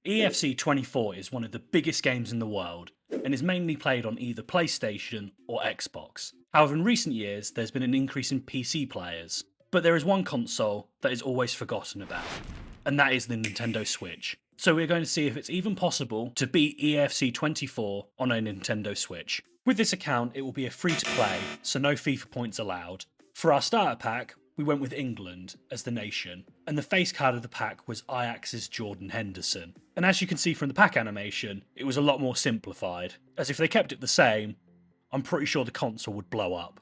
EFC 24 is one of the biggest games in the world and is mainly played on either PlayStation or Xbox. However, in recent years, there's been an increase in PC players, but there is one console that is always forgotten about, and that is the Nintendo Switch. So we're going to see if it's even possible to beat EFC 24 on a Nintendo Switch. With this account, it will be a free-to-play, so no FIFA points allowed. For our starter pack, we went with England as the nation, and the face card of the pack was Ajax's Jordan Henderson. And as you can see from the pack animation, it was a lot more simplified, as if they kept it the same, I'm pretty sure the console would blow up.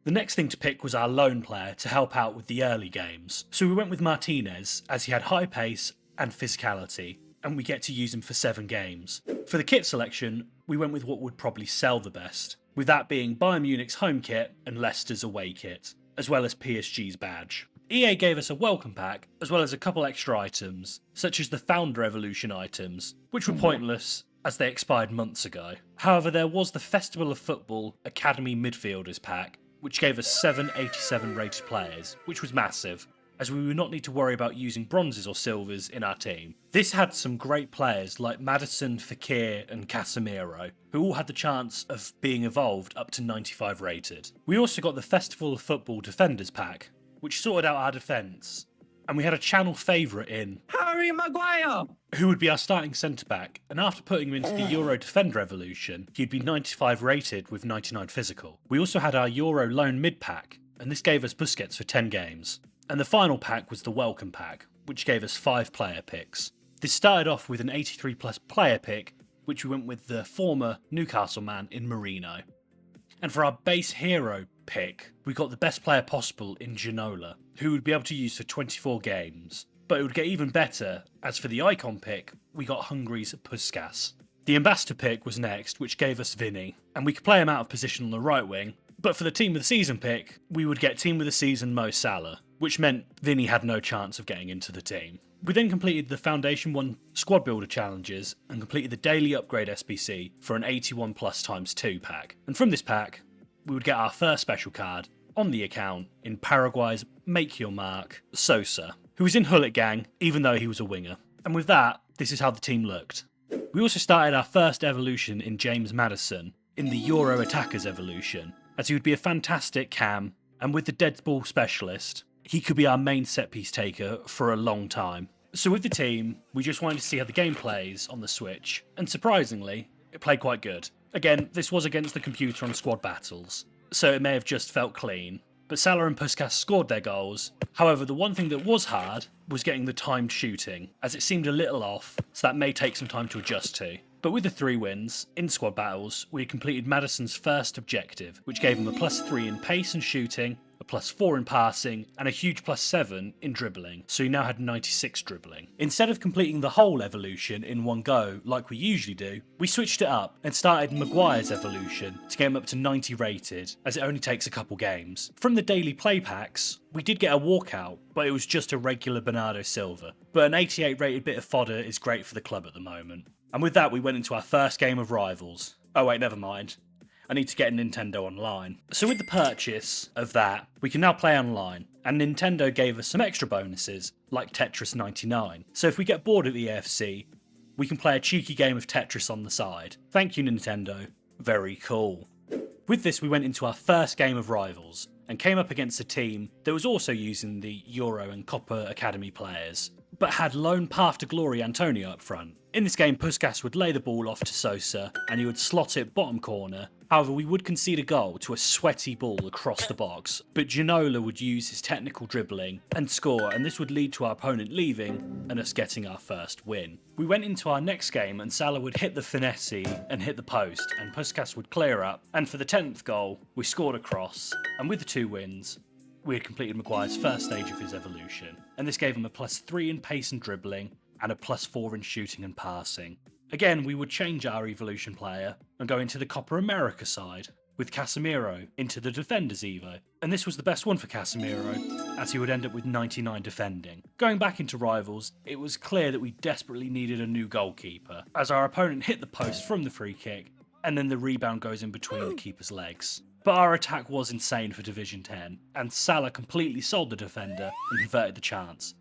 The next thing to pick was our lone player to help out with the early games. So we went with Martinez, as he had high pace and physicality, and we get to use him for 7 games. For the kit selection, we went with what would probably sell the best, with that being Bayern Munich's home kit and Leicester's away kit, as well as PSG's badge. EA gave us a welcome pack, as well as a couple extra items, such as the Founder Evolution items, which were pointless as they expired months ago. However, there was the Festival of Football Academy Midfielders pack, which gave us 7 87 rated players, which was massive, as we would not need to worry about using bronzes or silvers in our team. This had some great players like Maddison, Fekir and Casemiro, who all had the chance of being evolved up to 95 rated. We also got the Festival of Football Defenders pack, which sorted out our defence, and we had a channel favourite in Harry Maguire, who would be our starting centre-back, and after putting him into the Euro Defender Evolution, he'd be 95 rated with 99 physical. We also had our Euro Loan Mid pack, and this gave us Busquets for 10 games. And the final pack was the Welcome pack, which gave us 5 player picks. This started off with an 83 plus player pick, which we went with the former Newcastle man in Merino. And for our base hero pick, we got the best player possible in Ginola, who would be able to use for 24 games. But it would get even better, as for the icon pick, we got Hungary's Puskás. The ambassador pick was next, which gave us Vinny, and we could play him out of position on the right wing. But for the team of the season pick, we would get team of the season Mo Salah, which meant Vinny had no chance of getting into the team. We then completed the Foundation 1 Squad Builder challenges and completed the Daily Upgrade SBC for an 81 plus ×2 pack. And from this pack, we would get our first special card on the account in Paraguay's Make Your Mark, Sosa, who was in Hullet Gang even though he was a winger. And with that, this is how the team looked. We also started our first evolution in James Maddison in the Euro Attackers evolution, as he would be a fantastic cam, and with the dead ball specialist, he could be our main set piece taker for a long time. So with the team, we just wanted to see how the game plays on the Switch, and surprisingly, it played quite good. Again, this was against the computer on squad battles, so it may have just felt clean, but Salah and Puskás scored their goals. However, the one thing that was hard was getting the timed shooting, as it seemed a little off, so that may take some time to adjust to. But with the 3 wins, in squad battles, we had completed Maddison's first objective, which gave him a +3 in pace and shooting, a +4 in passing, and a huge +7 in dribbling, so he now had 96 dribbling. Instead of completing the whole evolution in one go, like we usually do, we switched it up and started Maguire's evolution to get him up to 90 rated, as it only takes a couple games. From the daily play packs, we did get a walkout, but it was just a regular Bernardo Silva. But an 88 rated bit of fodder is great for the club at the moment. And with that, we went into our first game of Rivals. Oh wait, never mind. I need to get a Nintendo Online. So with the purchase of that, we can now play online, and Nintendo gave us some extra bonuses, like Tetris 99. So if we get bored of EFC, we can play a cheeky game of Tetris on the side. Thank you, Nintendo. Very cool. With this, we went into our first game of Rivals, and came up against a team that was also using the Euro and Copa Academy players, but had lone path to glory Antonio up front. In this game, Puskás would lay the ball off to Sosa, and he would slot it bottom corner. However, we would concede a goal to a sweaty ball across the box, but Ginola would use his technical dribbling and score, and this would lead to our opponent leaving and us getting our first win. We went into our next game and Salah would hit the finesse and hit the post, and Puskás would clear up, and for the 10th goal, we scored a cross, and with the 2 wins, we had completed Maguire's first stage of his evolution, and this gave him a +3 in pace and dribbling, and a +4 in shooting and passing. Again, we would change our evolution player and go into the Copa America side, with Casemiro into the Defenders Evo, and this was the best one for Casemiro, as he would end up with 99 defending. Going back into Rivals, it was clear that we desperately needed a new goalkeeper, as our opponent hit the post from the free kick, and then the rebound goes in between the keeper's legs. But our attack was insane for Division 10, and Salah completely sold the defender and converted the chance.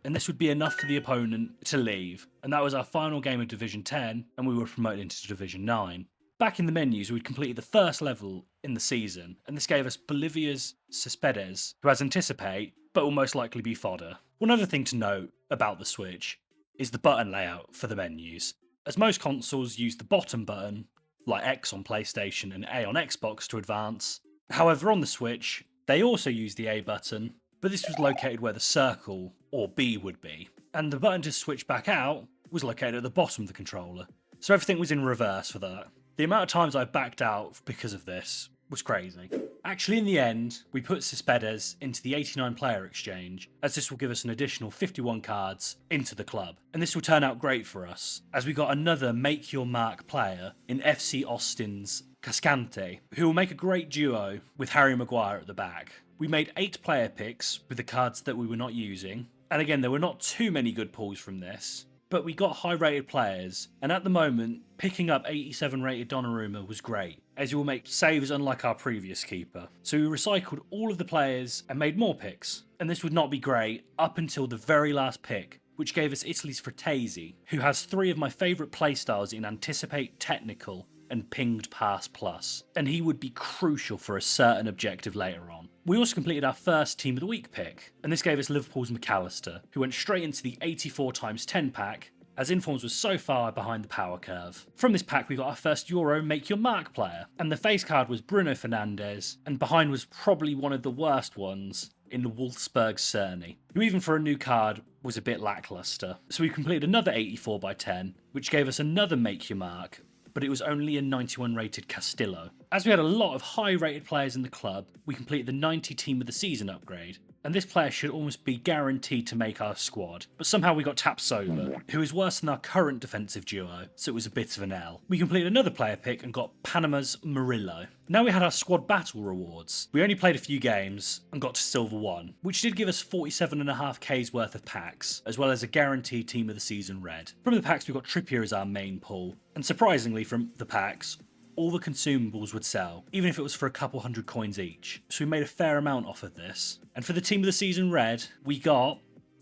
and this would be enough for the opponent to leave. And that was our final game of Division 10, and we were promoted into Division 9. Back in the menus, we'd completed the first level in the season, and this gave us Bolivia's Cespedes, who has Anticipate, but will most likely be fodder. One other thing to note about the Switch is the button layout for the menus. As most consoles use the bottom button, like X on PlayStation and A on Xbox to advance. However, on the Switch, they also use the A button, but this was located where the circle, or B, would be. And the button to switch back out was located at the bottom of the controller. So everything was in reverse for that. The amount of times I backed out because of this was crazy. Actually, in the end, we put Cespedes into the 89 player exchange, as this will give us an additional 51 cards into the club. And this will turn out great for us, as we got another make your mark player in FC Austin's Cascante, who will make a great duo with Harry Maguire at the back. We made 8 player picks with the cards that we were not using, and again, there were not too many good pulls from this, but we got high rated players, and at the moment, picking up 87 rated Donnarumma was great, as he will make saves unlike our previous keeper. So we recycled all of the players and made more picks, and this would not be great up until the very last pick, which gave us Italy's Fratesi, who has 3 of my favourite playstyles in Anticipate, Technical, and Pinged Pass Plus, and he would be crucial for a certain objective later on. We also completed our first Team of the Week pick, and this gave us Liverpool's McAllister, who went straight into the 84x10 pack, as Informs was so far behind the power curve. From this pack we got our first Euro Make Your Mark player, and the face card was Bruno Fernandes, and behind was probably one of the worst ones in the Wolfsburg Cerny, who even for a new card was a bit lackluster. So we completed another 84x10, which gave us another Make Your Mark, but it was only a 91 rated Castillo. As we had a lot of high rated players in the club, we completed the 90 Team of the Season upgrade, and this player should almost be guaranteed to make our squad, but somehow we got Tapsoba, who is worse than our current defensive duo, so it was a bit of an L. We completed another player pick and got Panama's Murillo. Now we had our squad battle rewards. We only played a few games and got to Silver 1, which did give us 47.5k's worth of packs, as well as a guaranteed Team of the Season red. From the packs we got Trippier as our main pull, and surprisingly from the packs, all the consumables would sell, even if it was for a couple hundred coins each. So we made a fair amount off of this. And for the Team of the Season red, we got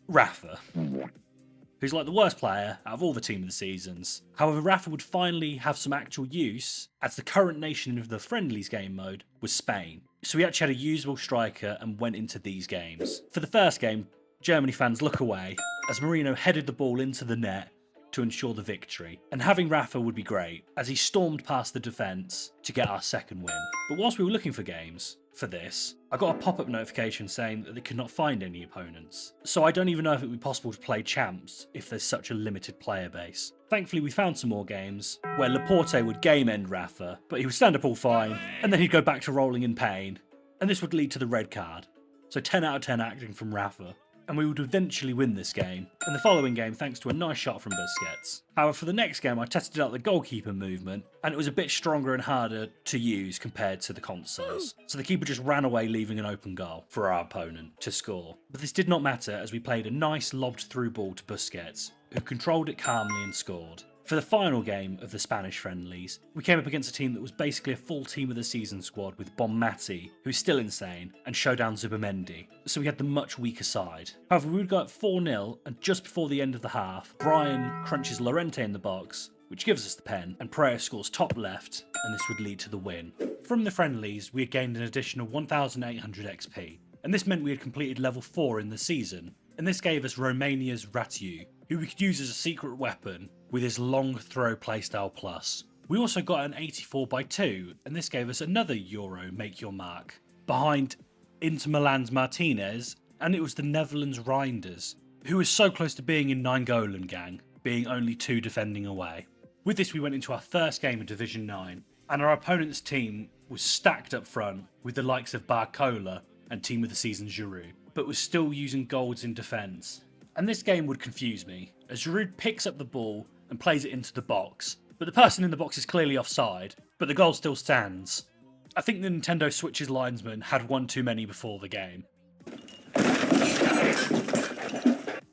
Rafa, who's like the worst player out of all the Team of the Seasons. However, Rafa would finally have some actual use, as the current nation of the Friendlies game mode was Spain. So we actually had a usable striker and went into these games. For the first game, Germany fans look away, as Marino headed the ball into the net to ensure the victory, and having Rafa would be great, as he stormed past the defence to get our second win. But whilst we were looking for games for this, I got a pop-up notification saying that they could not find any opponents, so I don't even know if it would be possible to play champs if there's such a limited player base. Thankfully we found some more games, where Laporte would game end Rafa, but he would stand up all fine, and then he'd go back to rolling in pain, and this would lead to the red card. So 10 out of 10 acting from Rafa, and we would eventually win this game, and the following game thanks to a nice shot from Busquets. However, for the next game I tested out the goalkeeper movement, and it was a bit stronger and harder to use compared to the consoles. So the keeper just ran away, leaving an open goal for our opponent to score. But this did not matter, as we played a nice lobbed through ball to Busquets, who controlled it calmly and scored. For the final game of the Spanish friendlies, we came up against a team that was basically a full Team of the Season squad with Bonmati, who's still insane, and Showdown Zubamendi, so we had the much weaker side. However, we would go up 4-0, and just before the end of the half, Brian crunches Lorente in the box, which gives us the pen, and Pereira scores top left, and this would lead to the win. From the friendlies, we had gained an additional 1,800 XP, and this meant we had completed level 4 in the season, and this gave us Romania's Ratiu, who we could use as a secret weapon with his long throw playstyle plus. We also got an 84x2, and this gave us another Euro Make Your Mark, behind Inter Milan's Martinez, and it was the Netherlands Reinders, who was so close to being in Nainggolan gang, being only 2 defending away. With this we went into our first game of Division 9, and our opponent's team was stacked up front with the likes of Barcola and Team of the Season Giroud, but was still using golds in defence. And this game would confuse me, as Giroud picks up the ball and plays it into the box, but the person in the box is clearly offside, but the goal still stands. I think the Nintendo Switch's linesman had one too many before the game.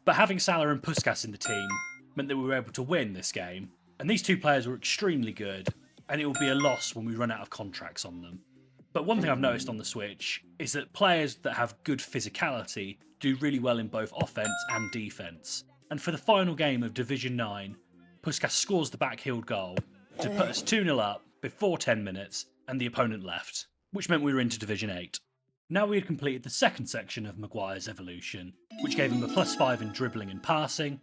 But having Salah and Puskas in the team meant that we were able to win this game, and these two players were extremely good, and it will be a loss when we run out of contracts on them. But one thing I've noticed on the Switch is that players that have good physicality do really well in both offense and defense. And for the final game of Division 9, Puskas scores the backheeled goal to put us 2-0 up before 10 minutes and the opponent left, which meant we were into Division 8. Now we had completed the second section of Maguire's evolution, which gave him a +5 in dribbling and passing,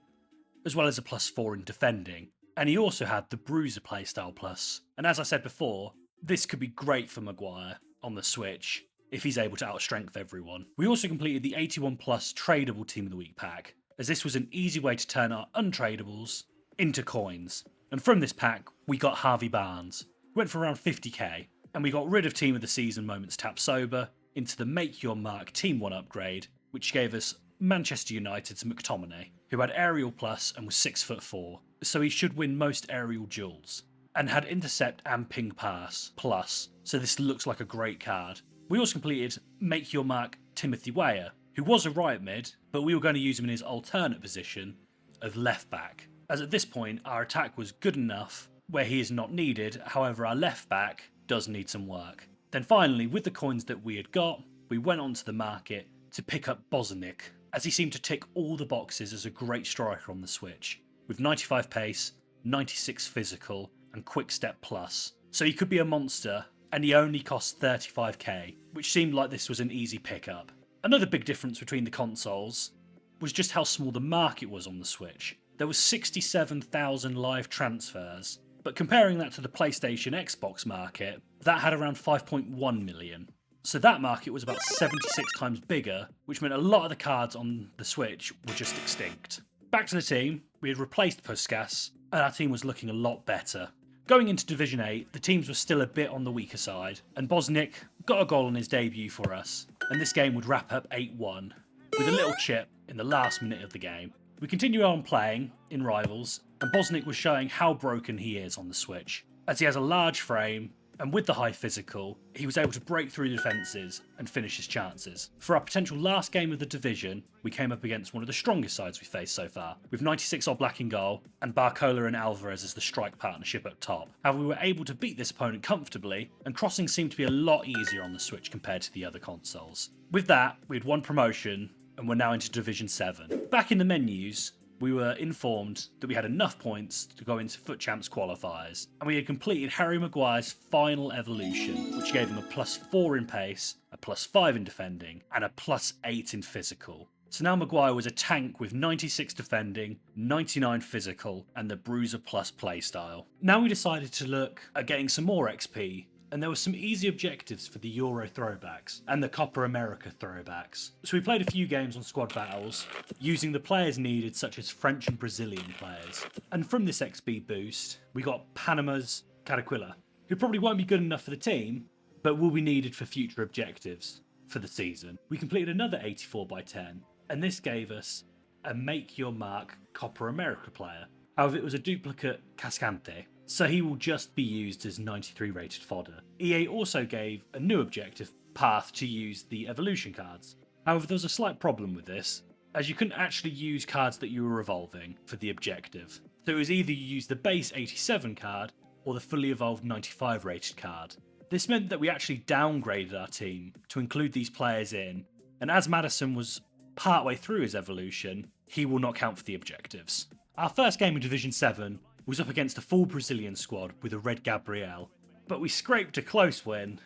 as well as a +4 in defending. And he also had the Bruiser playstyle plus. And as I said before, this could be great for Maguire on the Switch if he's able to outstrength everyone. We also completed the 81 plus tradable Team of the Week pack, as this was an easy way to turn our untradables into coins. And from this pack, we got Harvey Barnes. Went for around 50k, and we got rid of Team of the Season Moments Tap Sober into the Make Your Mark Team 1 upgrade, which gave us Manchester United's McTominay, who had aerial plus and was 6'4", so he should win most aerial duels, and had intercept and ping pass plus, so this looks like a great card. We also completed Make Your Mark Timothy Weah, who was a right mid, but we were going to use him in his alternate position of left back, as at this point our attack was good enough where he is not needed, however our left back does need some work. Then finally, with the coins that we had got, we went onto the market to pick up Bozanic, as he seemed to tick all the boxes as a great striker on the Switch, with 95 pace, 96 physical, and quick step plus. So he could be a monster, and he only cost 35k, which seemed like this was an easy pickup. Another big difference between the consoles was just how small the market was on the Switch. There was 67,000 live transfers, but comparing that to the PlayStation Xbox market, that had around 5.1 million. So that market was about 76 times bigger, which meant a lot of the cards on the Switch were just extinct. Back to the team, we had replaced Puskas, and our team was looking a lot better. Going into Division 8, the teams were still a bit on the weaker side, and Bozanic got a goal on his debut for us, and this game would wrap up 8-1, with a little chip in the last minute of the game. We continued on playing in Rivals, and Bozanic was showing how broken he is on the Switch, as he has a large frame, and with the high physical, he was able to break through the defences and finish his chances. For our potential last game of the division, we came up against one of the strongest sides we faced so far, with 96 All Black in goal, and Barcola and Alvarez as the strike partnership up top. However, we were able to beat this opponent comfortably, and crossing seemed to be a lot easier on the Switch compared to the other consoles. With that, we had won promotion, and we're now into Division 7. Back in the menus, we were informed that we had enough points to go into FUT Champs qualifiers, and we had completed Harry Maguire's final evolution, which gave him a +4 in pace, a +5 in defending, and a +8 in physical. So now Maguire was a tank with 96 defending, 99 physical, and the Bruiser Plus playstyle. Now we decided to look at getting some more XP, and there were some easy objectives for the Euro throwbacks and the Copa America throwbacks. So we played a few games on squad battles, using the players needed such as French and Brazilian players. And from this XP boost, we got Panama's Caraquilla, who probably won't be good enough for the team, but will be needed for future objectives for the season. We completed another 84/10, and this gave us a Make Your Mark Copa America player. However, it was a duplicate Cascante, so he will just be used as 93 rated fodder. EA also gave a new objective path to use the evolution cards. However, there was a slight problem with this, as you couldn't actually use cards that you were evolving for the objective. So it was either you use the base 87 card or the fully evolved 95 rated card. This meant that we actually downgraded our team to include these players in, and as Madison was partway through his evolution, he will not count for the objectives. Our first game in Division 7 was up against a full Brazilian squad with a red Gabriel, but we scraped a close win,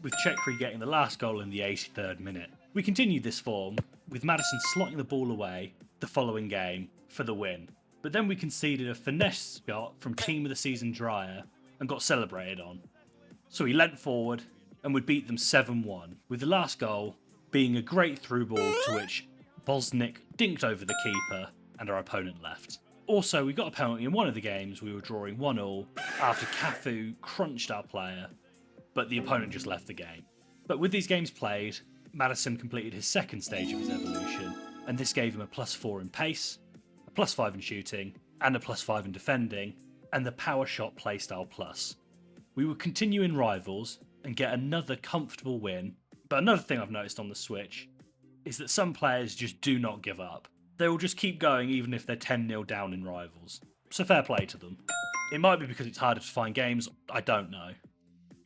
with Chekri getting the last goal in the 83rd minute. We continued this form, with Madison slotting the ball away the following game for the win, but then we conceded a finesse shot from Team of the Season Dryer and got celebrated on. So we leant forward and would beat them 7-1, with the last goal being a great through ball to which Bozanic dinked over the keeper and our opponent left. Also, we got a penalty in one of the games. We were drawing 1-1 after Cafu crunched our player, but the opponent just left the game. But with these games played, Madison completed his second stage of his evolution, and this gave him a +4 in pace, a +5 in shooting, and a +5 in defending, and the power shot playstyle plus. We would continue in Rivals and get another comfortable win, but another thing I've noticed on the Switch is that some players just do not give up. They will just keep going even if they're 10-0 down in Rivals. So fair play to them. It might be because it's harder to find games, I don't know.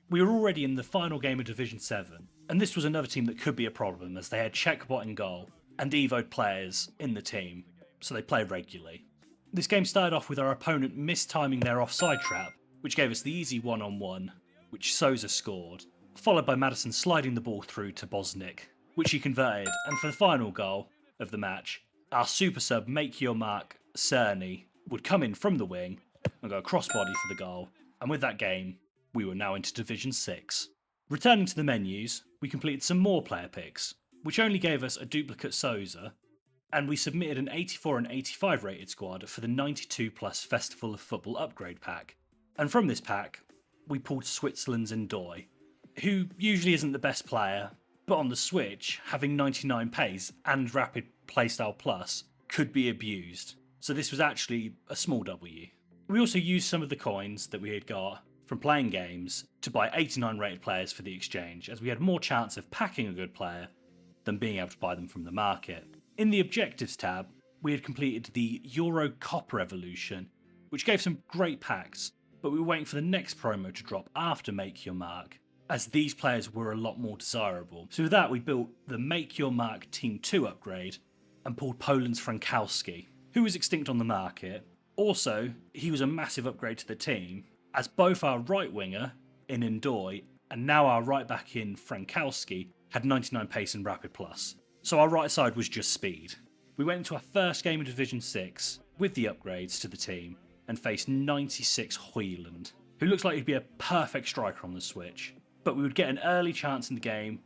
We were already in the final game of Division 7, and this was another team that could be a problem as they had Checkbot in goal and Evo'd players in the team, so they played regularly. This game started off with our opponent mistiming their offside trap, which gave us the easy one-on-one, which Souza scored, followed by Madison sliding the ball through to Bosnic, which he converted, and for the final goal of the match, our super sub Make Your Mark, Cerny, would come in from the wing and go crossbody for the goal, and with that game, we were now into Division 6. Returning to the menus, we completed some more player picks, which only gave us a duplicate Souza, and we submitted an 84 and 85 rated squad for the 92 plus Festival of Football upgrade pack. And from this pack, we pulled Switzerland's Ndoye, who usually isn't the best player, but on the Switch, having 99 pace and rapid playstyle plus could be abused, so this was actually a small W. We also used some of the coins that we had got from playing games to buy 89 rated players for the exchange, as we had more chance of packing a good player than being able to buy them from the market. In the objectives tab, we had completed the Euro Copper Evolution, which gave some great packs, but we were waiting for the next promo to drop after Make Your Mark, as these players were a lot more desirable. So with that, we built the Make Your Mark Team 2 upgrade and pulled Poland's Frankowski, who was extinct on the market. Also, he was a massive upgrade to the team, as both our right winger in Ndoye and now our right back in Frankowski had 99 pace and rapid plus. So our right side was just speed. We went into our first game of Division 6 with the upgrades to the team and faced 96 Hoyland, who looks like he'd be a perfect striker on the Switch. But we would get an early chance in the game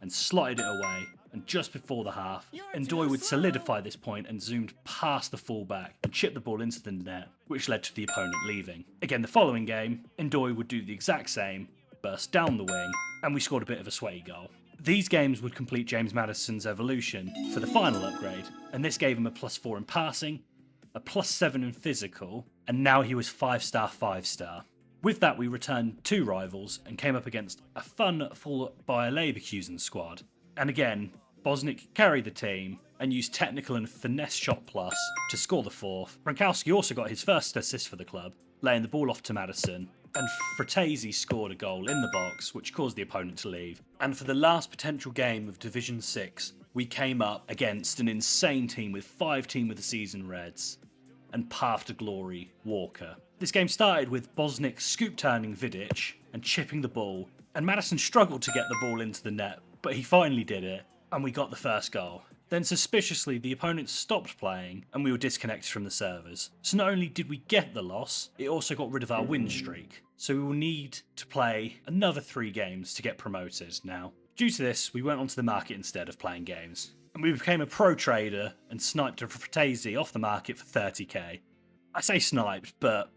and slotted it away, and just before the half, Ndoye would solidify this point and zoomed past the fullback and chip the ball into the net, which led to the opponent leaving. Again, the following game, Ndoye would do the exact same, burst down the wing, and we scored a bit of a sweaty goal. These games would complete James Maddison's evolution for the final upgrade, and this gave him a +4 in passing, a +7 in physical, and now he was 5-star 5-star. With that, we returned 2 rivals and came up against a fun full Bayer Leverkusen squad. And again, Bosnic carried the team and used technical and finesse shot plus to score the 4th. Frankowski also got his first assist for the club, laying the ball off to Madison, and Fratesi scored a goal in the box, which caused the opponent to leave. And for the last potential game of Division 6, we came up against an insane team with 5 Team of the Season Reds and Path to Glory Walker. This game started with Bosnic scoop turning Vidic and chipping the ball, and Madison struggled to get the ball into the net, but he finally did it, and we got the first goal. Then suspiciously, the opponent stopped playing and we were disconnected from the servers. So not only did we get the loss, it also got rid of our win streak. So we will need to play another 3 games to get promoted now. Due to this, we went onto the market instead of playing games, and we became a pro trader and sniped a Fratesi off the market for 30k. I say sniped, but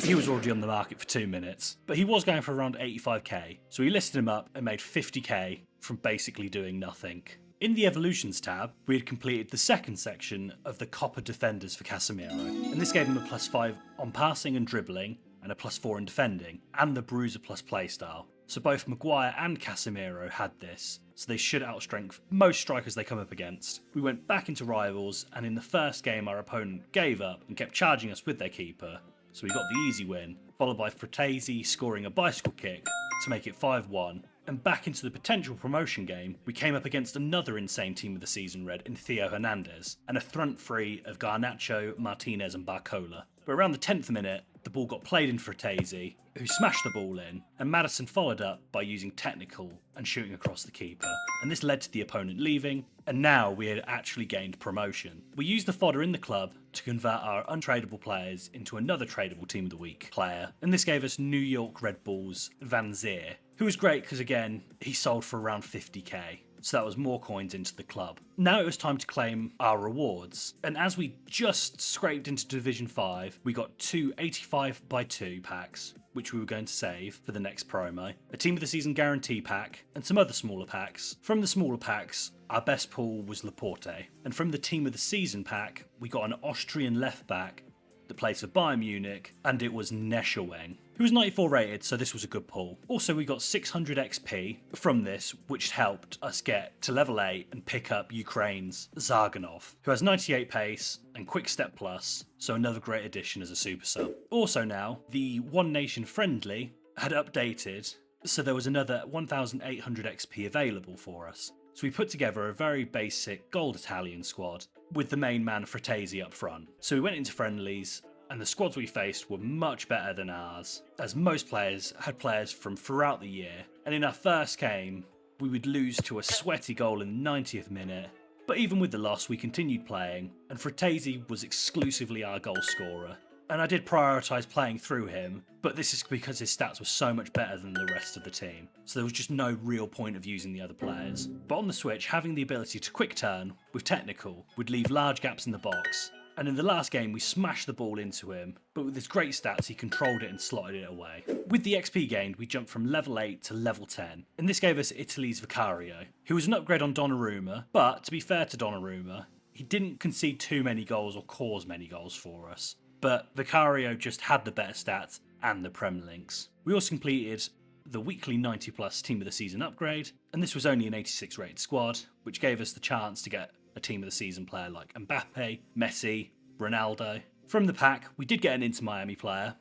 he was already on the market for 2 minutes, but he was going for around 85k, so we listed him up and made 50k from basically doing nothing. In the Evolutions tab, we had completed the second section of the Copper Defenders for Casemiro, and this gave him a +5 on passing and dribbling, and a +4 in defending, and the Bruiser plus playstyle. So both Maguire and Casemiro had this, so they should outstrength most strikers they come up against. We went back into rivals, and in the first game our opponent gave up and kept charging us with their keeper, so we got the easy win, followed by Fratesi scoring a bicycle kick to make it 5-1. And back into the potential promotion game, we came up against another insane Team of the Season Red in Theo Hernandez, and a front three of Garnacho, Martinez and Barcola. But around the 10th minute, the ball got played in Fratesi, who smashed the ball in, and Madison followed up by using technical and shooting across the keeper. And this led to the opponent leaving, and now we had actually gained promotion. We used the fodder in the club to convert our untradeable players into another tradable Team of the Week player, and this gave us New York Red Bulls Van Zier, who was great because again, he sold for around 50k. So that was more coins into the club. Now it was time to claim our rewards. And as we just scraped into Division 5, we got 2 85x2 packs, which we were going to save for the next promo, a Team of the Season guarantee pack, and some other smaller packs. From the smaller packs, our best pull was Laporte. And from the Team of the Season pack, we got an Austrian left back that plays for Bayern Munich, and it was Nescheweng, who was 94 rated, so this was a good pull. Also, we got 600 XP from this, which helped us get to level 8 and pick up Ukraine's Zarganov, who has 98 pace and quick step plus, so another great addition as a super sub. Also now, the One Nation friendly had updated so there was another 1,800 XP available for us. So we put together a very basic gold Italian squad with the main man Fratesi up front. So we went into friendlies, and the squads we faced were much better than ours, as most players had players from throughout the year, and in our first game, we would lose to a sweaty goal in the 90th minute. But even with the loss, we continued playing, and Fratesi was exclusively our goal scorer. And I did prioritise playing through him, but this is because his stats were so much better than the rest of the team, so there was just no real point of using the other players. But on the Switch, having the ability to quick turn with technical would leave large gaps in the box, and in the last game we smashed the ball into him, but with his great stats he controlled it and slotted it away. With the XP gained, we jumped from level 8 to level 10, and this gave us Italy's Vicario, who was an upgrade on Donnarumma, but to be fair to Donnarumma, he didn't concede too many goals or cause many goals for us. But Vicario just had the better stats and the Prem links. We also completed the weekly 90 plus team of the season upgrade, and this was only an 86 rated squad, which gave us the chance to get a team of the season player like Mbappe, Messi, Ronaldo. From the pack, we did get an Inter Miami player,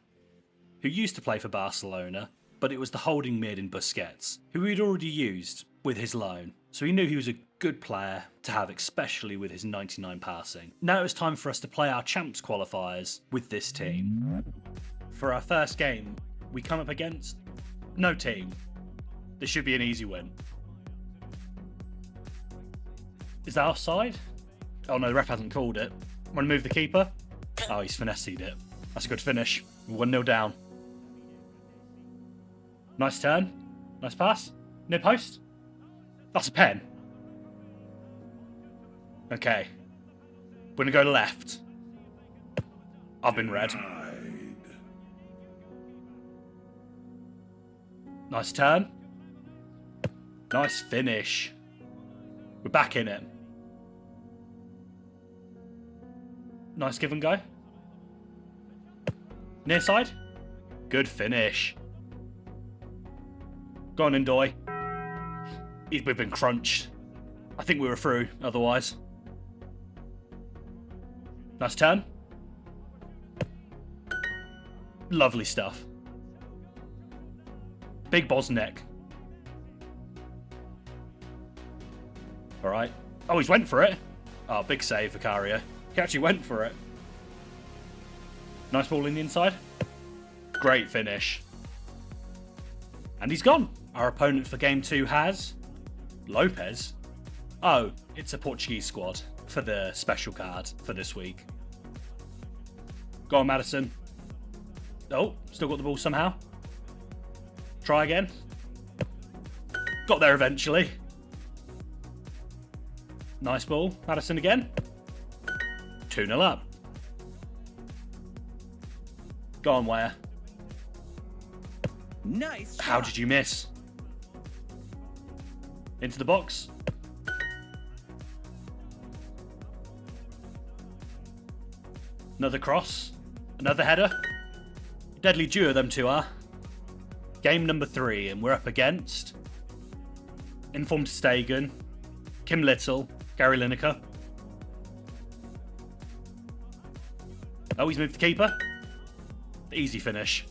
who used to play for Barcelona, but it was the holding mid in Busquets, who we'd already used with his loan, so we knew he was a good player to have, especially with his 99 passing. Now it was time for us to play our champs qualifiers with this team. For our first game, we come up against no team. This should be an easy win. Is that offside? Oh no, the ref hasn't called it. Want to move the keeper? Oh, he's finessed it. That's a good finish. 1-0 down. Nice turn. Nice pass. Near post. That's a pen. Okay. We're going to go left. I've been red. Nice turn. Nice finish. We're back in it. Nice give and go. Near side. Good finish. Go on, Ndoye. We've been crunched. I think we were through otherwise. Nice turn. Lovely stuff. Big Bosniak. Alright. Oh, he's went for it. Oh, big save, Vicario. He actually went for it. Nice ball in the inside. Great finish. And he's gone. Our opponent for game 2 has Lopez. Oh, it's a Portuguese squad for the special card for this week. Go on, Maddison. Oh, still got the ball somehow. Try again. Got there eventually. Nice ball. Maddison again. 2-0 up. Go on, Weah. Nice. How did you miss? Into the box. Another cross. Another header. Deadly duo them two are. Game number 3, and we're up against Informed Stegen, Kim Little, Gary Lineker. Oh, he's moved the keeper. Easy finish.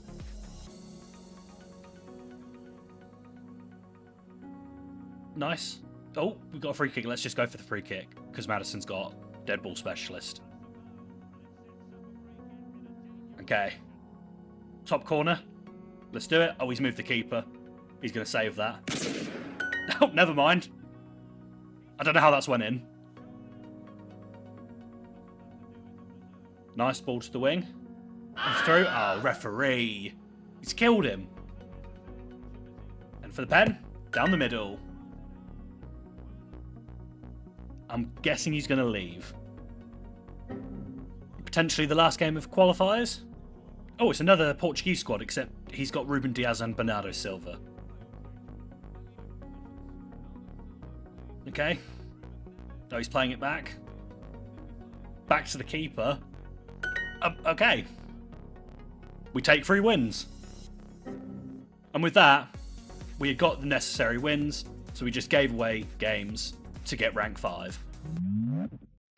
Nice. Oh, we've got a free kick. Let's just go for the free kick, because Maddison's got dead ball specialist. Okay. Top corner. Let's do it. Oh, he's moved the keeper. He's going to save that. Oh, never mind. I don't know how that's went in. Nice ball to the wing. And through. Oh, referee. He's killed him. And for the pen, down the middle. I'm guessing he's going to leave. Potentially the last game of qualifiers. Oh, it's another Portuguese squad, except he's got Ruben Diaz and Bernardo Silva. Okay. Oh, he's playing it back. Back to the keeper. Okay. We take 3 wins. And with that, we had got the necessary wins, so we just gave away games to get rank 5.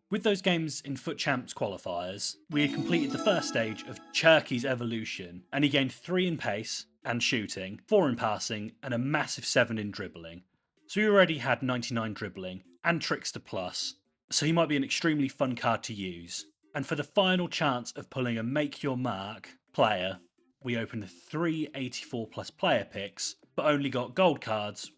With those games in Foot Champs qualifiers, we had completed the first stage of Cherky's evolution, and he gained 3 in pace and shooting, 4 in passing, and a massive 7 in dribbling. So he already had 99 dribbling and Trickster Plus, so he might be an extremely fun card to use. And for the final chance of pulling a Make Your Mark player, we opened 3 84 plus player picks, but only got gold cards,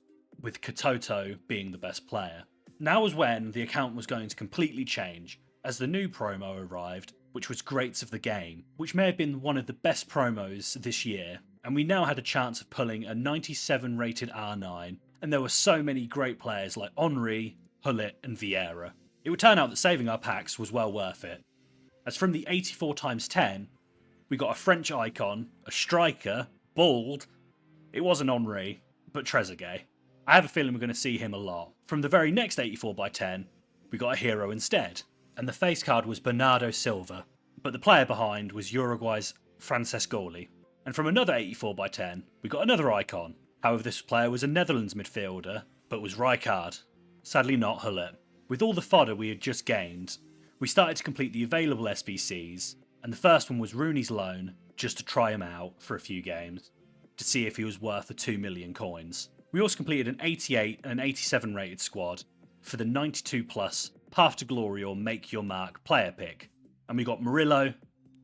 with Katoto being the best player. Now was when the account was going to completely change, as the new promo arrived, which was Greats of the Game, which may have been one of the best promos this year, and we now had a chance of pulling a 97 rated R9, and there were so many great players like Henry, Hullet and Vieira. It would turn out that saving our packs was well worth it, as from the 84 x 10, we got a French icon, a striker, bald. It wasn't Henry, but Trezeguet. I have a feeling we're going to see him a lot. From the very next 84 x 10, we got a hero instead, and the face card was Bernardo Silva, but the player behind was Uruguay's Francescoli. And from another 84 x 10, we got another icon. However, this player was a Netherlands midfielder, but was Rijkaard. Sadly not Hullet. With all the fodder we had just gained, we started to complete the available SBCs, and the first one was Rooney's loan, just to try him out for a few games, to see if he was worth the 2 million coins. We also completed an 88 and an 87 rated squad for the 92 plus Path to Glory or Make Your Mark player pick, and we got Murillo,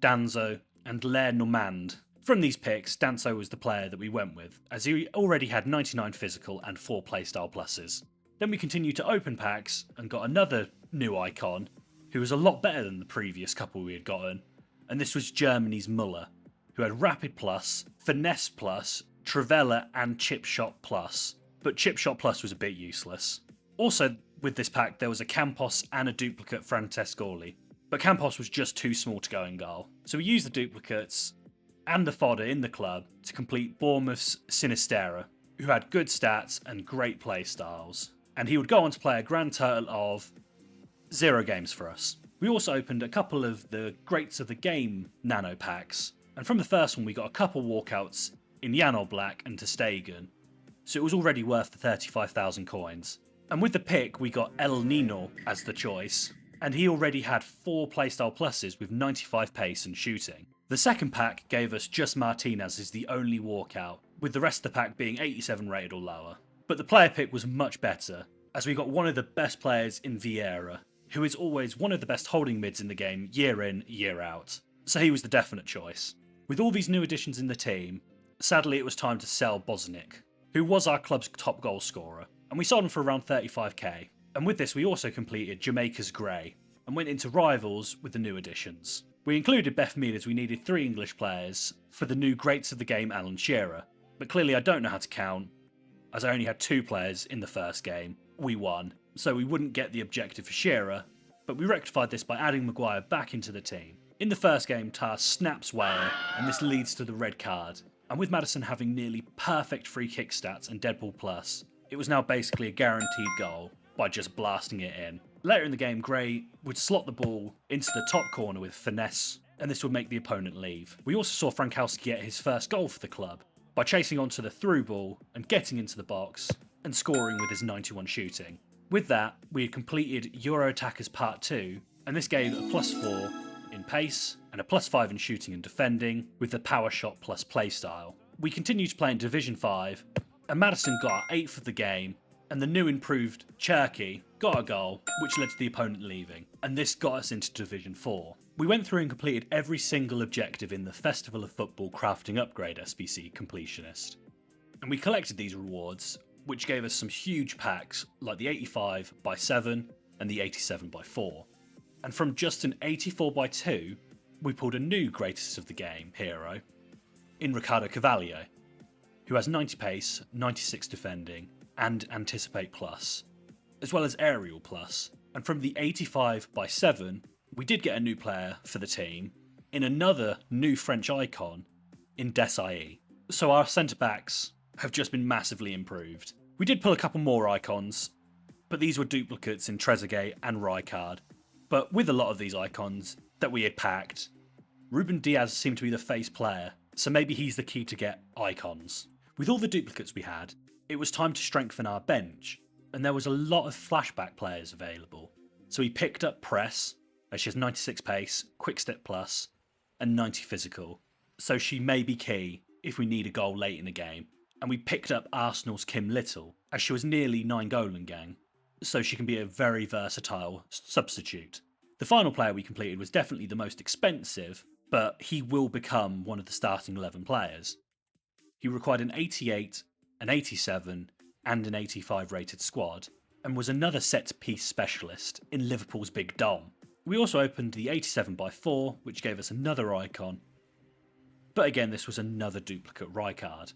Danzo and Le Normand. From these picks, Danzo was the player that we went with, as he already had 99 physical and 4 playstyle pluses. Then we continued to open packs and got another new icon, who was a lot better than the previous couple we had gotten, and this was Germany's Muller, who had Rapid Plus, Finesse Plus, Trivella and Chip Shot Plus, but Chip Shot Plus was a bit useless. Also with this pack there was a Campos and a duplicate Francescoli, but Campos was just too small to go in goal, so we used the duplicates and the fodder in the club to complete Bournemouth's Sinistera, who had good stats and great play styles, and he would go on to play a grand total of 0 games for us. We also opened a couple of the Greats of the Game nano packs, and from the first one we got a couple walkouts in Jan Oblak and ter Stegen, so it was already worth the 35,000 coins. And with the pick we got El Nino as the choice, and he already had 4 playstyle pluses with 95 pace and shooting. The second pack gave us just Martinez as the only walkout, with the rest of the pack being 87 rated or lower. But the player pick was much better, as we got one of the best players in Vieira, who is always one of the best holding mids in the game year in, year out, so he was the definite choice. With all these new additions in the team, sadly it was time to sell Bosnic, who was our club's top goal scorer, and we sold him for around 35k. And with this we also completed Jamaica's Grey, and went into Rivals with the new additions. We included Beth Mead as we needed 3 English players for the new Greats of the Game Alan Shearer, but clearly I don't know how to count, as I only had 2 players in the first game. We won, so we wouldn't get the objective for Shearer, but we rectified this by adding Maguire back into the team. In the first game, Tar snaps Weyer, and this leads to the red card, and with Maddison having nearly perfect free kick stats and Deadpool Plus, it was now basically a guaranteed goal by just blasting it in. Later in the game, Gray would slot the ball into the top corner with finesse, and this would make the opponent leave. We also saw Frankowski get his first goal for the club by chasing onto the through ball and getting into the box and scoring with his 91 shooting. With that, we had completed Euro Attackers Part 2, and this gave a +4 in pace and a +5 in shooting and defending with the Power Shot plus playstyle. We continued to play in Division 5, and Maddison got our 8th of the game, and the new improved Cherky got a goal, which led to the opponent leaving, and this got us into Division 4. We went through and completed every single objective in the Festival of Football Crafting Upgrade SBC Completionist, and we collected these rewards, which gave us some huge packs like the 85 x 7 and the 87 x 4. And from just an 84 x 2, we pulled a new Greatest of the Game hero in Ricardo Cavalier, who has 90 pace, 96 defending, and Anticipate Plus, as well as Aerial Plus. And from the 85 x 7, we did get a new player for the team in another new French icon in Desailly. So our centre backs have just been massively improved. We did pull a couple more icons, but these were duplicates in Trezeguet and Rijkaard. But with a lot of these icons that we had packed, Ruben Diaz seemed to be the face player, so maybe he's the key to get icons. With all the duplicates we had, it was time to strengthen our bench, and there was a lot of flashback players available. So he picked up press, as she has 96 pace, quick step plus, and 90 physical. So she may be key if we need a goal late in the game. And we picked up Arsenal's Kim Little, as she was nearly 9 goal in gang, so she can be a very versatile substitute. The final player we completed was definitely the most expensive, but he will become one of the starting 11 players. He required an 88, an 87, and an 85 rated squad, and was another set-piece specialist in Liverpool's Big Dom. We also opened the 87x4, which gave us another icon, but again this was another duplicate Rijkaard,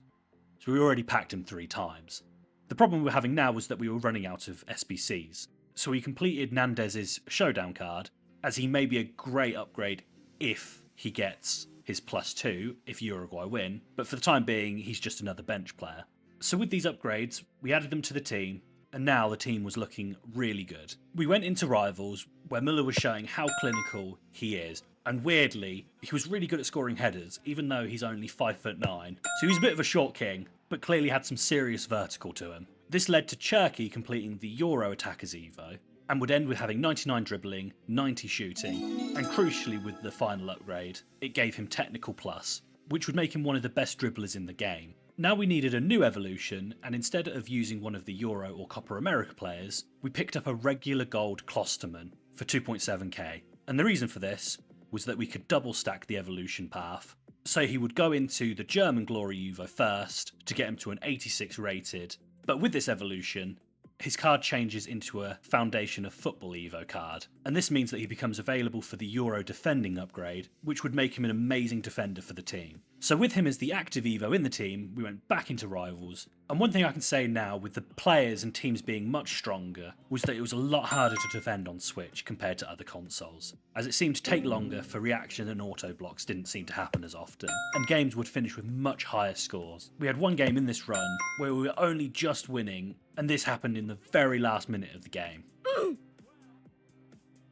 so we already packed him 3 times. The problem we were having now was that we were running out of SBCs, so we completed Nandez's Showdown card, as he may be a great upgrade if he gets his +2 if Uruguay win, but for the time being he's just another bench player. So with these upgrades, we added them to the team, and now the team was looking really good. We went into Rivals, where Muller was showing how clinical he is, and weirdly, he was really good at scoring headers, even though he's only 5'9", so he was a bit of a short king, but clearly had some serious vertical to him. This led to Cherky completing the Euro Attackers Evo, and would end with having 99 dribbling, 90 shooting, and crucially with the final upgrade, it gave him Technical Plus, which would make him one of the best dribblers in the game. Now we needed a new evolution, and instead of using one of the Euro or Copa America players, we picked up a regular gold Klosterman for 2.7k, and the reason for this was that we could double stack the evolution path, so he would go into the German Glory Evo first to get him to an 86 rated, but with this evolution, his card changes into a Foundation of Football Evo card, and this means that he becomes available for the Euro defending upgrade, which would make him an amazing defender for the team. So with him as the active Evo in the team, we went back into Rivals, and one thing I can say now with the players and teams being much stronger was that it was a lot harder to defend on Switch compared to other consoles, as it seemed to take longer for reaction and auto blocks didn't seem to happen as often, and games would finish with much higher scores. We had one game in this run where we were only just winning, and this happened in the very last minute of the game.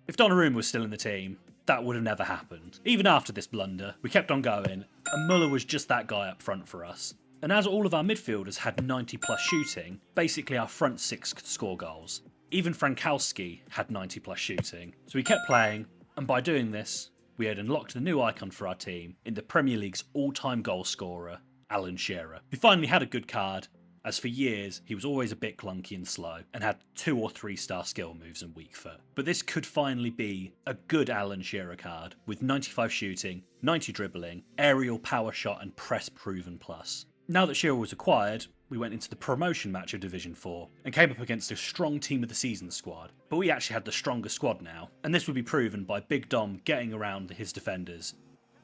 If Donnarumma was still in the team, that would have never happened. Even after this blunder, we kept on going, and Muller was just that guy up front for us. And as all of our midfielders had 90 plus shooting, basically our front 6 could score goals. Even Frankowski had 90 plus shooting. So we kept playing, and by doing this, we had unlocked the new icon for our team in the Premier League's all-time goal scorer, Alan Shearer, who finally had a good card, as for years he was always a bit clunky and slow and had 2 or 3 star skill moves and weak foot. But this could finally be a good Alan Shearer card with 95 shooting, 90 dribbling, aerial power shot and press proven plus. Now that Shearer was acquired, we went into the promotion match of Division 4 and came up against a strong team of the season squad, but we actually had the stronger squad now, and this would be proven by Big Dom getting around his defenders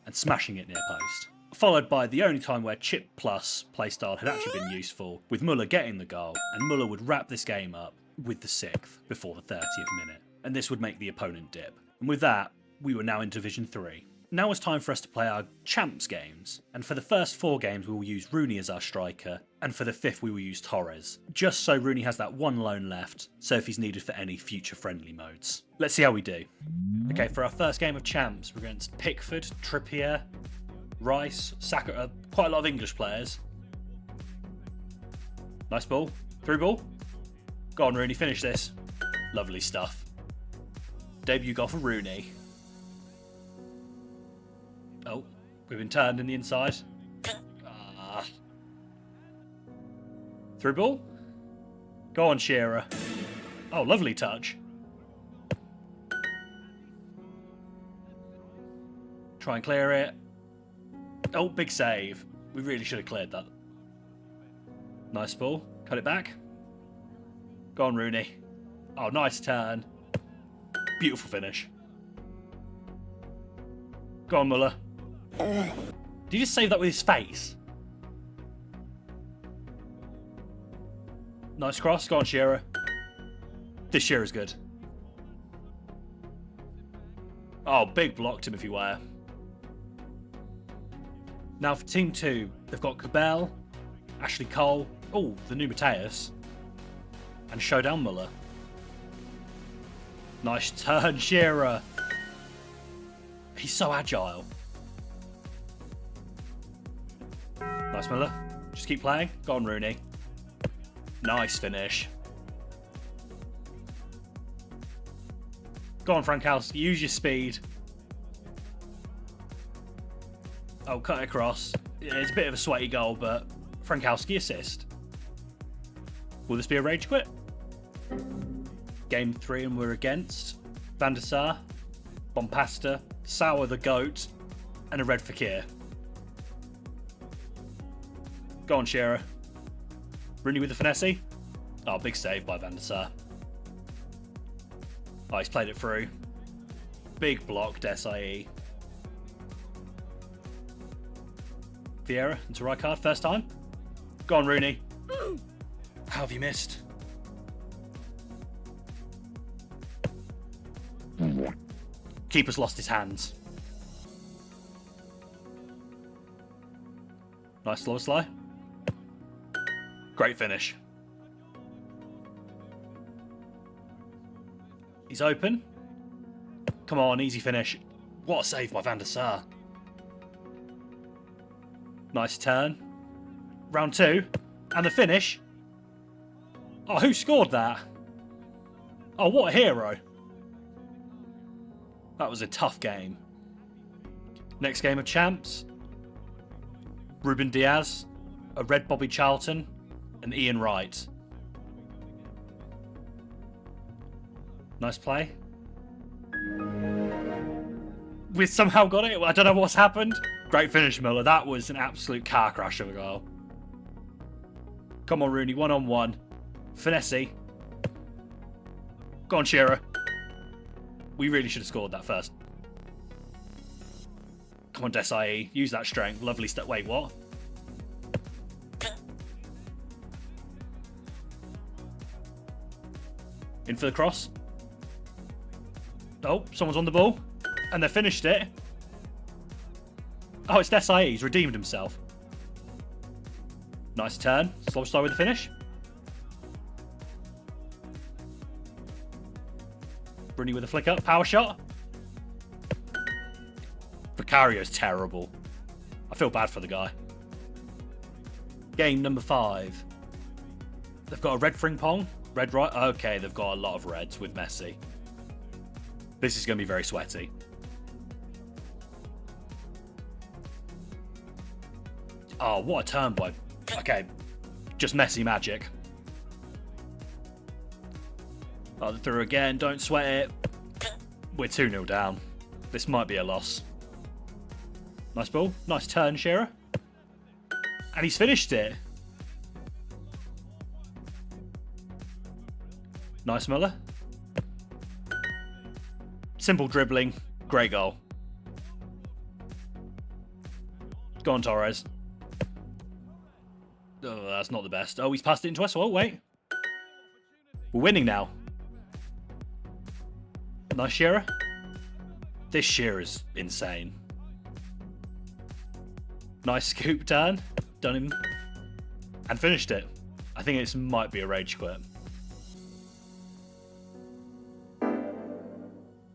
and smashing it near post. Followed by the only time where Chip Plus playstyle had actually been useful, with Muller getting the goal, and Muller would wrap this game up with the 6th before the 30th minute, and this would make the opponent dip. And with that, we were now in Division 3. Now it's time for us to play our Champs games, and for the first 4 games we will use Rooney as our striker, and for the 5th we will use Torres, just so Rooney has that one loan left, so if he's needed for any future friendly modes. Let's see how we do. Okay, for our first game of Champs, we're against Pickford, Trippier, Rice, Saka, quite a lot of English players. Nice ball. Through ball. Go on, Rooney, finish this. Lovely stuff. Debut goal for Rooney. Oh, we've been turned in the inside. Through ball. Go on, Shearer. Oh, lovely touch. Try and clear it. Oh, big save. We really should have cleared that. Nice ball. Cut it back. Go on, Rooney. Oh, nice turn. Beautiful finish. Go on, Muller. Did you just save that with his face? Nice cross. Go on, Shearer. This Shearer's good. Oh, big block, Timothy Weah. Now for Team 2, they've got Cabell, Ashley Cole, oh, the new Mateus, and Showdown Muller. Nice turn, Shearer. He's so agile. Nice, Muller. Just keep playing. Go on, Rooney. Nice finish. Go on, Frankowski, use your speed. Oh, cut it across. Yeah, it's a bit of a sweaty goal, but Frankowski assist. Will this be a rage quit? Game 3 and we're against Van der Sar, Bompasta, Sauer the Goat, and a red Fakir. Go on, Shearer. Rooney with the finesse. Oh, big save by Van der Sar. Oh, he's played it through. Big block, Desai. Vieira into right card, first time. Go on, Rooney. How have you missed? Keeper's lost his hands. Nice slow slide. Great finish. He's open. Come on, easy finish. What a save by Van der Sar. Nice turn. Round 2. And the finish. Oh, who scored that? Oh, what a hero. That was a tough game. Next game of champs. Ruben Diaz, a red Bobby Charlton, and Ian Wright. Nice play. We somehow got it. I don't know what's happened. Great finish, Miller. That was an absolute car crash of a goal. Come on, Rooney. 1-on-1. Finesse. Go on, Shearer. We really should have scored that first. Come on, Desai. Use that strength. Lovely step. Wait, what? In for the cross. Oh, someone's on the ball. And they finished it. Oh, it's Desai. He's redeemed himself. Nice turn. Slow start with the finish. Rooney with a flick up. Power shot. Vicario's terrible. I feel bad for the guy. Game number 5. They've got a red Frimpong. Red right. Okay, they've got a lot of reds with Messi. This is going to be very sweaty. Oh, what a turn by... Okay, just Messi magic. Oh, through again. Don't sweat it. We're 2-0 down. This might be a loss. Nice ball. Nice turn, Shearer. And he's finished it. Nice, Muller. Simple dribbling. Great goal. Go on, Torres. Oh, that's not the best. Oh, he's passed it into us. Oh, wait. We're winning now. Nice, Shearer. This Shearer's insane. Nice scoop turn. Done him. And finished it. I think this might be a rage quit.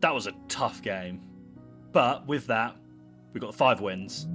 That was a tough game. But with that, we got 5 wins.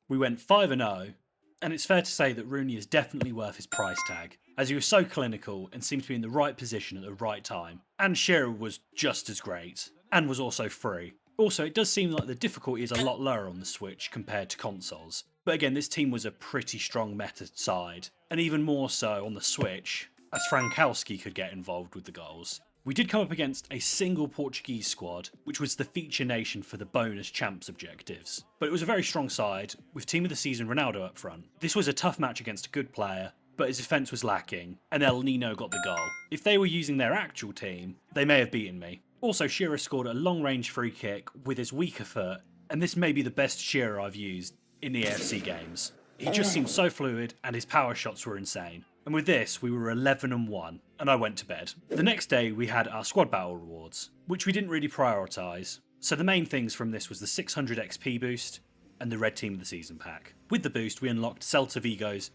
We went 5-0. And it's fair to say that Rooney is definitely worth his price tag, as he was so clinical and seemed to be in the right position at the right time. And Shearer was just as great, and was also free. Also, it does seem like the difficulty is a lot lower on the Switch compared to consoles. But again, this team was a pretty strong meta side, and even more so on the Switch, as Frankowski could get involved with the goals. We did come up against a single Portuguese squad, which was the feature nation for the bonus champs objectives. But it was a very strong side, with team of the season Ronaldo up front. This was a tough match against a good player, but his defence was lacking, and El Nino got the goal. If they were using their actual team, they may have beaten me. Also, Shearer scored a long-range free kick with his weaker foot, and this may be the best Shearer I've used in the Eafc games. He just seemed so fluid, and his power shots were insane. And with this, we were 11-1, and I went to bed. The next day, we had our squad battle rewards, which we didn't really prioritise. So the main things from this was the 600 XP boost, and the red team of the season pack. With the boost, we unlocked Celta Vigo's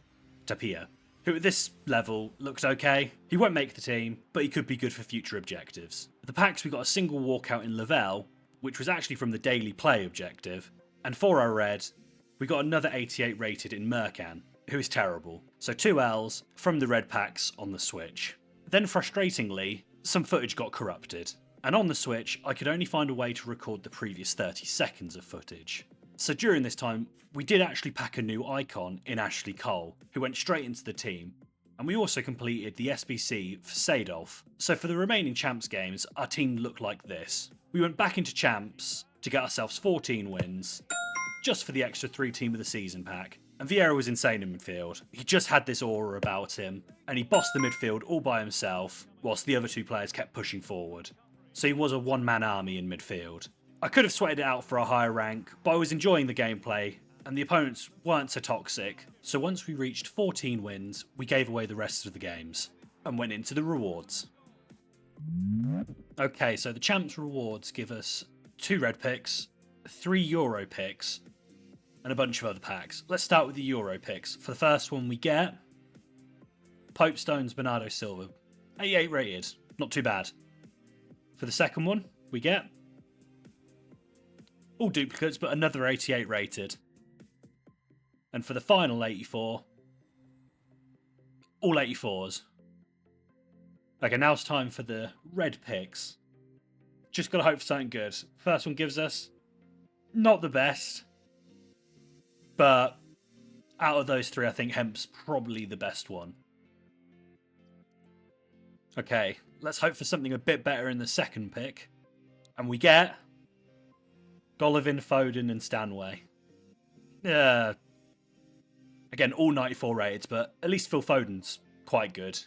Tapia, who at this level looked okay. He won't make the team, but he could be good for future objectives. For the packs, we got a single walkout in Lavelle, which was actually from the daily play objective, and for our red, we got another 88 rated in Mercan, who is terrible. So 2 Ls from the red packs on the Switch. Then frustratingly, some footage got corrupted, And on the Switch, I could only find a way to record the previous 30 seconds of footage. So during this time, we did actually pack a new icon in Ashley Cole, who went straight into the team, and we also completed the SBC for Sadolf. So for the remaining Champs games, our team looked like this. We went back into Champs to get ourselves 14 wins, just for the extra 3 Team of the Season pack. And Vieira was insane in midfield. He just had this aura about him, and he bossed the midfield all by himself, whilst the other 2 players kept pushing forward. So he was a one-man army in midfield. I could have sweated it out for a higher rank, but I was enjoying the gameplay, and the opponents weren't so toxic. So once we reached 14 wins, we gave away the rest of the games, and went into the rewards. Okay, so the Champs rewards give us 2 red picks, 3 Euro picks, and a bunch of other packs. Let's start with the Euro picks. For the first one we get Pope Stones Bernardo Silva, 88 rated, not too bad. For the second one we get all duplicates, but another 88 rated. And for the final 84, all 84s. Okay, now it's time for the red picks. Just gotta hope for something good. First one gives us not the best, but out of those 3, I think Hemp's probably the best one. Okay, let's hope for something a bit better in the second pick. And we get Golovin, Foden and Stanway. Again, all 94 rated, but at least Phil Foden's quite good.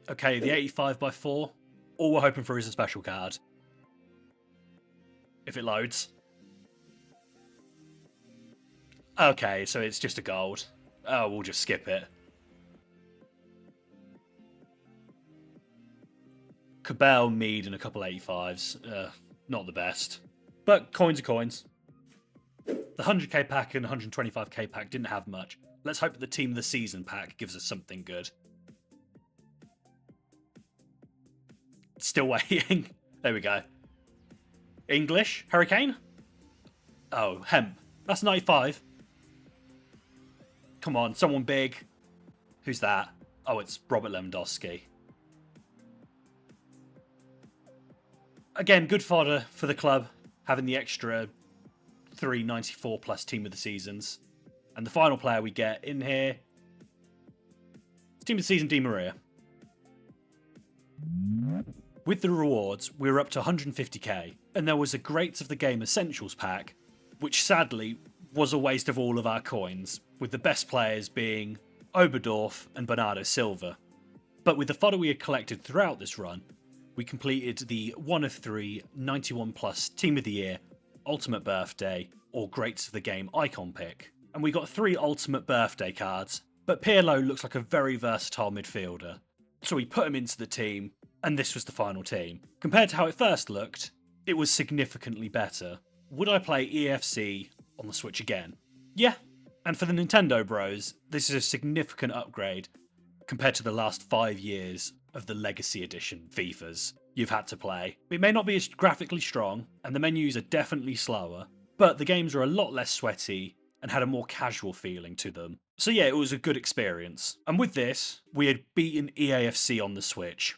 Okay, the 85x4. All we're hoping for is a special card. If it loads. Okay, so it's just a gold. Oh, we'll just skip it. Cabell, Mead and a couple 85s. Not the best. But coins are coins. The 100k pack and 125k pack didn't have much. Let's hope that the Team of the Season pack gives us something good. Still waiting. There we go. English? Hurricane? Oh, Hemp. That's 95. Come on, someone big. Who's that? Oh, it's Robert Lewandowski. Again, good fodder for the club, having the extra 3 94 plus Team of the Seasons. And the final player we get in here, Team of the Season Di Maria. With the rewards, we were up to 150k, and there was a Greats of the Game Essentials pack, which sadly was a waste of all of our coins, with the best players being Oberdorf and Bernardo Silva. But with the fodder we had collected throughout this run, we completed the 1 of 3 91 plus Team of the Year, Ultimate Birthday, or Greats of the Game icon pick. And we got 3 Ultimate Birthday cards, but Pirlo looks like a very versatile midfielder. So we put him into the team, and this was the final team. Compared to how it first looked, it was significantly better. Would I play Eafc on the Switch again? Yeah. And for the Nintendo bros, this is a significant upgrade compared to the last 5 years of the Legacy Edition FIFAs you've had to play. It may not be as graphically strong, and the menus are definitely slower, but the games are a lot less sweaty and had a more casual feeling to them. So yeah, it was a good experience. And with this, we had beaten EAFC on the Switch.